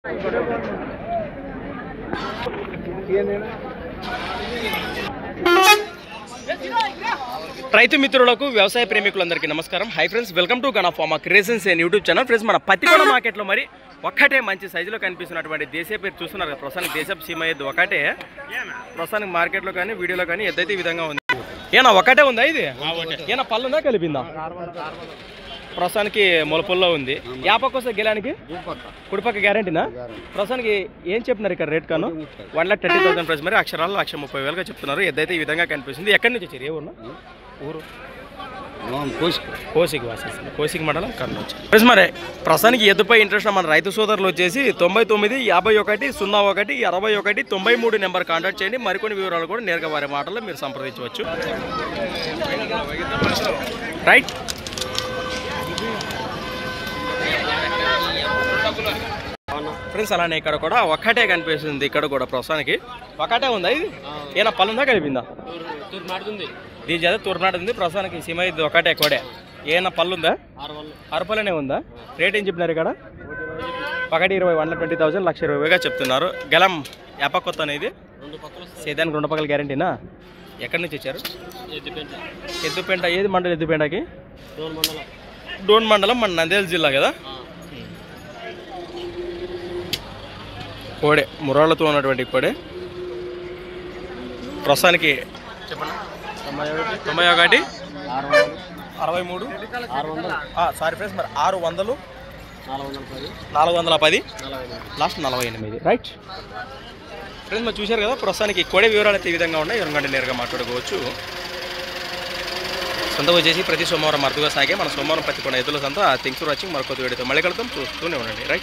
రైతు మిత్రులకు వ్యవసాయ ప్రేమికులందరికీ నమస్కారం. Hi friends, welcome to Gana pharma creations and YouTube channel. Friends, మన పత్తికొండ మార్కెట్లో మరి ఒక్కటే మంచి సైజులో కనిపిస్తున్నటువంటి దేశీయ పేరు చూస్తున్నారు కదా. ప్రస్తుతానికి దేశపు సీమ ఎద్దు ఒకటే ప్రస్తుతానికి మార్కెట్లో కానీ వీడియోలో కానీ ఎద్దైతే ఈ విధంగా ఉంది. ఏనా ఒకటే ఉందా ఇది? ఏనా పళ్ళు ఉందా కలిపిందా? ప్రస్తుతానికి మొలపుల్లో ఉంది. యాపక్క వస్తే గెలానికి కుడిపక్క గ్యారంటీనా? ప్రస్తుతానికి ఏం చెప్పినారు ఇక్కడ రేట్ కాను? 1,30,000 ప్రైస్. మరి అక్షరాలు 1,30,000గా చెప్తున్నారు. ఎద్దైతే ఈ విధంగా కనిపిస్తుంది. ఎక్కడి నుంచి వచ్చారు? ఏ ఊరు? ఊరు కోసిక్ వాసేసి కోసిక్ మండలం కర్నూలు. ప్లస్ మరి ప్రస్తుతానికి ఎద్దుపై ఇంట్రెస్ట్ మన రైతు సోదరులు వచ్చేసి 99 51 01 61 93 నెంబర్ కాంటాక్ట్ చేయండి. మరికొన్ని వివరాలు కూడా నేరుగా వారి మాటల్లో మీరు సంప్రదించవచ్చు. రైట్ ఫ్రెండ్స్, అలానే ఇక్కడ కూడా ఒక్కటే కనిపిస్తుంది. ఇక్కడ కూడా ప్రస్తుతానికి ఒకటే ఉందా ఇది? ఏనా పళ్ళు ఉందా కలిపిందా? దీని చేత తూర్పునాడు ఉంది. ప్రస్తుతానికి సీమ ఇది ఒకటే కోడే. ఏమన్నా పళ్ళు ఉందా? 6 పళ్ళనే ఉందా? రేట్ ఏం చెప్పినారు ఇక్కడ? 1,20,000 1,20,000 1,20,000గా చెప్తున్నారు. గెలం యాపకొత్త అనేది సేదానికి 2 పక్కల గ్యారంటీనా? ఎక్కడి నుంచి వచ్చారు? ఎద్దుపెంట. ఏది మండలం ఎద్దుపెంటకి? డోన్ మండలం, మన నంద్యాల జిల్లా కదా. కోడే మురాళ్ళతో ఉన్నటువంటి కోడే. ప్రస్తుతానికి చెప్పండి. 91 63 సారీ ఫ్రెండ్స్, మరి 600 410 లాస్ట్ 48. రైట్ ఫ్రెండ్స్, మరి చూశారు కదా. ప్రస్తుతానికి కోడే వివరాలు అయితే ఈ విధంగా ఉన్నాయి. ఎవరికంటే నేరుగా మాట్లాడుకోవచ్చు. సొంత వచ్చేసి ప్రతి సోమవారం అరుదుగా సాగే మన సోమవారం పత్తికొండ ఎద్దుల సంత. Thanks for watching. మరొక వీడియోతో మళ్ళీ కలుద్దాం. చూస్తూనే ఉండండి. రైట్.